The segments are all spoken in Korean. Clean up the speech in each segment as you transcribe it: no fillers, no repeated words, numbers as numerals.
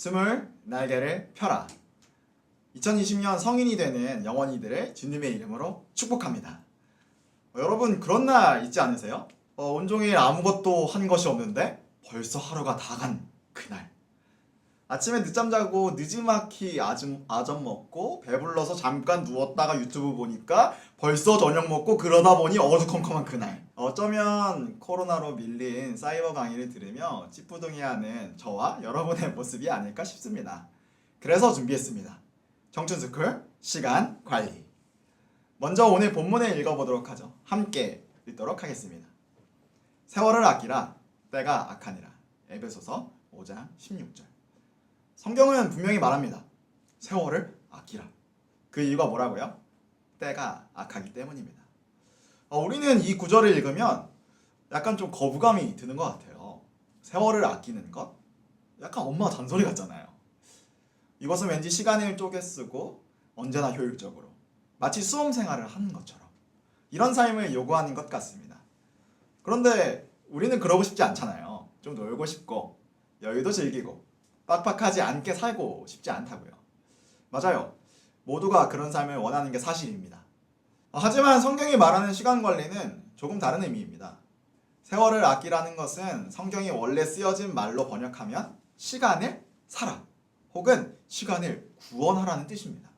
스물 날개를 펴라. 2020년 성인이 되는 영원이들을 주님의 이름으로 축복합니다. 여러분 그런 날 있지 않으세요? 온종일 아무것도 한 것이 없는데 벌써 하루가 다 간 그날. 아침에 늦잠 자고 느지막이 아점 먹고 배불러서 잠깐 누웠다가 유튜브 보니까 벌써 저녁 먹고 그러다 보니 어두컴컴한 그날. 어쩌면 코로나로 밀린 사이버 강의를 들으며 찌뿌둥이하는 저와 여러분의 모습이 아닐까 싶습니다. 그래서 준비했습니다. 청춘스쿨 시간 관리. 먼저 오늘 본문을 읽어보도록 하죠. 함께 읽도록 하겠습니다. 세월을 아끼라 때가 악하니라. 에베소서 5장 16절. 성경은 분명히 말합니다. 세월을 아끼라. 그 이유가 뭐라고요? 때가 악하기 때문입니다. 우리는 이 구절을 읽으면 약간 좀 거부감이 드는 것 같아요. 세월을 아끼는 것? 약간 엄마 잔소리 같잖아요. 이것은 왠지 시간을 쪼개 쓰고 언제나 효율적으로 마치 수험 생활을 하는 것처럼 이런 삶을 요구하는 것 같습니다. 그런데 우리는 그러고 싶지 않잖아요. 좀 놀고 싶고 여유도 즐기고 빡빡하지 않게 살고 싶지 않다고요. 맞아요. 모두가 그런 삶을 원하는 게 사실입니다. 하지만 성경이 말하는 시간 관리는 조금 다른 의미입니다. 세월을 아끼라는 것은 성경이 원래 쓰여진 말로 번역하면 시간을 사라 혹은 시간을 구원하라는 뜻입니다.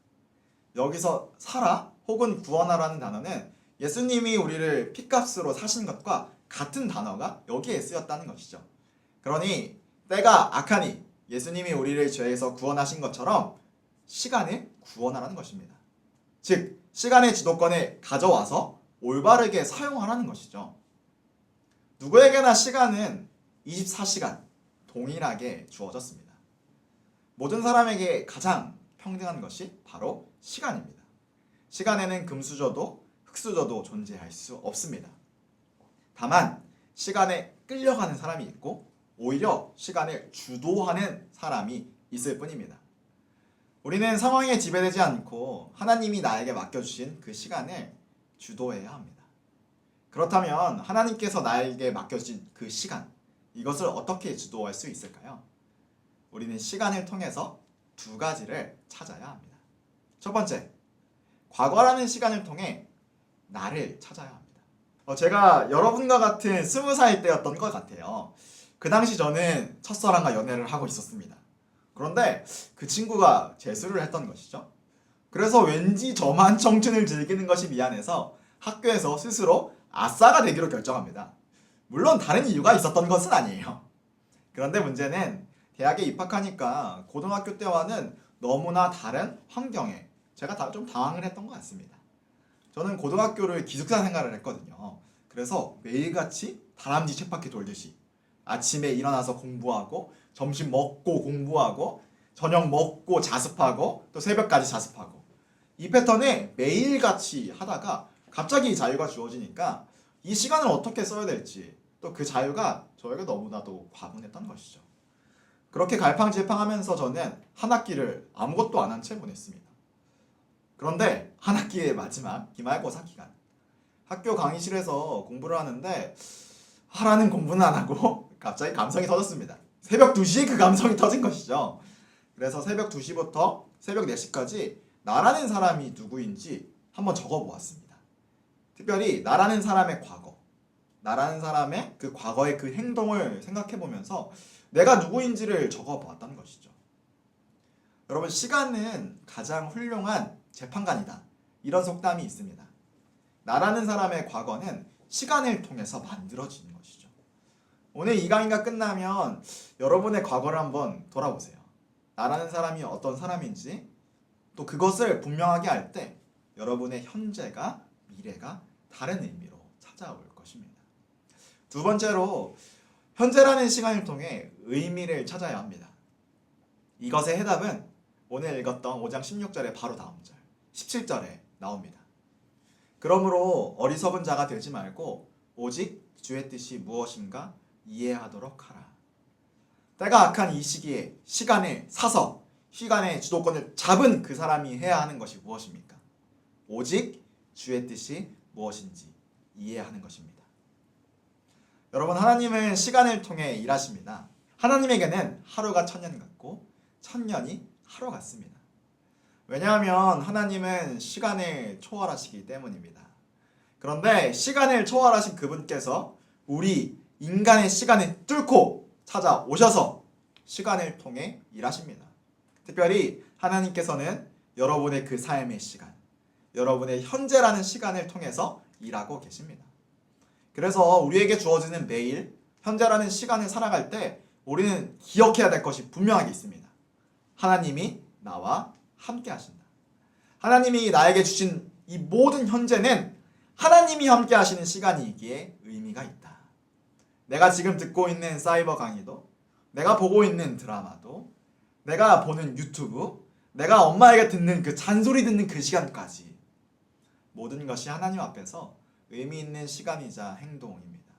여기서 사라 혹은 구원하라는 단어는 예수님이 우리를 핏값으로 사신 것과 같은 단어가 여기에 쓰였다는 것이죠. 그러니 때가 악하니 예수님이 우리를 죄에서 구원하신 것처럼 시간을 구원하라는 것입니다. 즉 시간의 주도권을 가져와서 올바르게 사용하라는 것이죠. 누구에게나 시간은 24시간 동일하게 주어졌습니다. 모든 사람에게 가장 평등한 것이 바로 시간입니다. 시간에는 금수저도 흙수저도 존재할 수 없습니다. 다만 시간에 끌려가는 사람이 있고 오히려 시간을 주도하는 사람이 있을 뿐입니다. 우리는 상황에 지배되지 않고 하나님이 나에게 맡겨주신 그 시간을 주도해야 합니다. 그렇다면 하나님께서 나에게 맡겨주신 그 시간, 이것을 어떻게 주도할 수 있을까요? 우리는 시간을 통해서 두 가지를 찾아야 합니다. 첫 번째, 과거라는 시간을 통해 나를 찾아야 합니다. 제가 여러분과 같은 20살 때였던 것 같아요. 그 당시 저는 첫사랑과 연애를 하고 있었습니다. 그런데 그 친구가 재수를 했던 것이죠. 그래서 왠지 저만 청춘을 즐기는 것이 미안해서 학교에서 스스로 아싸가 되기로 결정합니다. 물론 다른 이유가 있었던 것은 아니에요. 그런데 문제는 대학에 입학하니까 고등학교 때와는 너무나 다른 환경에 제가 좀 당황을 했던 것 같습니다. 저는 고등학교를 기숙사 생활을 했거든요. 그래서 매일같이 다람쥐 쳇바퀴 돌듯이 아침에 일어나서 공부하고 점심 먹고 공부하고 저녁 먹고 자습하고 또 새벽까지 자습하고 이 패턴에 매일같이 하다가 갑자기 자유가 주어지니까 이 시간을 어떻게 써야 될지 또 그 자유가 저에게 너무나도 과분했던 것이죠. 그렇게 갈팡질팡하면서 저는 한 학기를 아무것도 안 한 채 보냈습니다. 그런데 한 학기의 마지막 기말고사 기간 학교 강의실에서 공부를 하는데 하라는 공부는 안 하고 갑자기 감성이 터졌습니다. 새벽 2시에 그 감성이 터진 것이죠. 그래서 새벽 2시부터 새벽 4시까지 나라는 사람이 누구인지 한번 적어보았습니다. 특별히 나라는 사람의 과거, 나라는 사람의 그 과거의 그 행동을 생각해보면서 내가 누구인지를 적어보았다는 것이죠. 여러분 시간은 가장 훌륭한 재판관이다. 이런 속담이 있습니다. 나라는 사람의 과거는 시간을 통해서 만들어지는 것이죠. 오늘 이 강의가 끝나면 여러분의 과거를 한번 돌아보세요. 나라는 사람이 어떤 사람인지 또 그것을 분명하게 할 때 여러분의 현재가 미래가 다른 의미로 찾아올 것입니다. 두 번째로 현재라는 시간을 통해 의미를 찾아야 합니다. 이것의 해답은 오늘 읽었던 5장 16절의 바로 다음 절 17절에 나옵니다. 그러므로 어리석은 자가 되지 말고 오직 주의 뜻이 무엇인가 이해하도록 하라. 때가 악한 이 시기에 시간을 사서 시간의 주도권을 잡은 그 사람이 해야 하는 것이 무엇입니까? 오직 주의 뜻이 무엇인지 이해하는 것입니다. 여러분 하나님은 시간을 통해 일하십니다. 하나님에게는 하루가 천년 같고 1000년이 하루 같습니다. 왜냐하면 하나님은 시간을 초월하시기 때문입니다. 그런데 시간을 초월하신 그분께서 우리 인간의 시간을 뚫고 찾아오셔서 시간을 통해 일하십니다. 특별히 하나님께서는 여러분의 그 삶의 시간, 여러분의 현재라는 시간을 통해서 일하고 계십니다. 그래서 우리에게 주어지는 매일 현재라는 시간을 살아갈 때 우리는 기억해야 될 것이 분명하게 있습니다. 하나님이 나와 함께 하신다. 하나님이 나에게 주신 이 모든 현재는 하나님이 함께 하시는 시간이기에 의미가 있다. 내가 지금 듣고 있는 사이버 강의도, 내가 보고 있는 드라마도, 내가 보는 유튜브, 내가 엄마에게 듣는 그 잔소리 듣는 그 시간까지 모든 것이 하나님 앞에서 의미 있는 시간이자 행동입니다.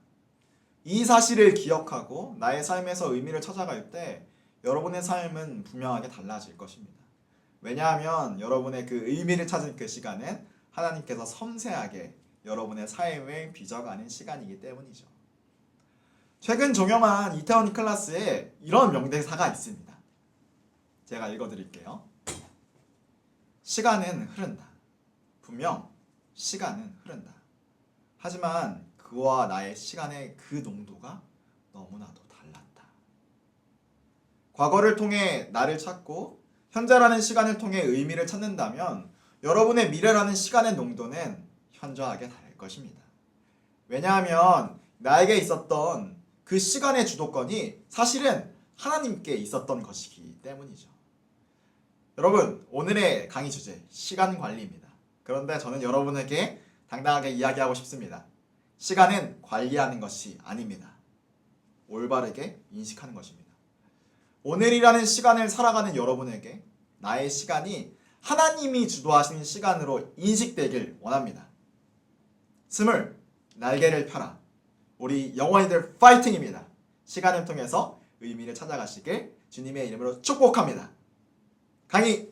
이 사실을 기억하고 나의 삶에서 의미를 찾아갈 때 여러분의 삶은 분명하게 달라질 것입니다. 왜냐하면 여러분의 그 의미를 찾은 그 시간은 하나님께서 섬세하게 여러분의 삶을 빚어가는 시간이기 때문이죠. 최근 종영한 이태원 클래스에 이런 명대사가 있습니다. 제가 읽어드릴게요. 시간은 흐른다. 분명 시간은 흐른다. 하지만 그와 나의 시간의 그 농도가 너무나도 달랐다. 과거를 통해 나를 찾고 현재라는 시간을 통해 의미를 찾는다면 여러분의 미래라는 시간의 농도는 현저하게 다를 것입니다. 왜냐하면 나에게 있었던 그 시간의 주도권이 사실은 하나님께 있었던 것이기 때문이죠. 여러분, 오늘의 강의 주제 시간 관리입니다. 그런데 저는 여러분에게 당당하게 이야기하고 싶습니다. 시간은 관리하는 것이 아닙니다. 올바르게 인식하는 것입니다. 오늘이라는 시간을 살아가는 여러분에게 나의 시간이 하나님이 주도하시는 시간으로 인식되길 원합니다. 스물, 날개를 펴라. 우리 영원히들 파이팅입니다. 시간을 통해서 의미를 찾아가시길 주님의 이름으로 축복합니다. 강의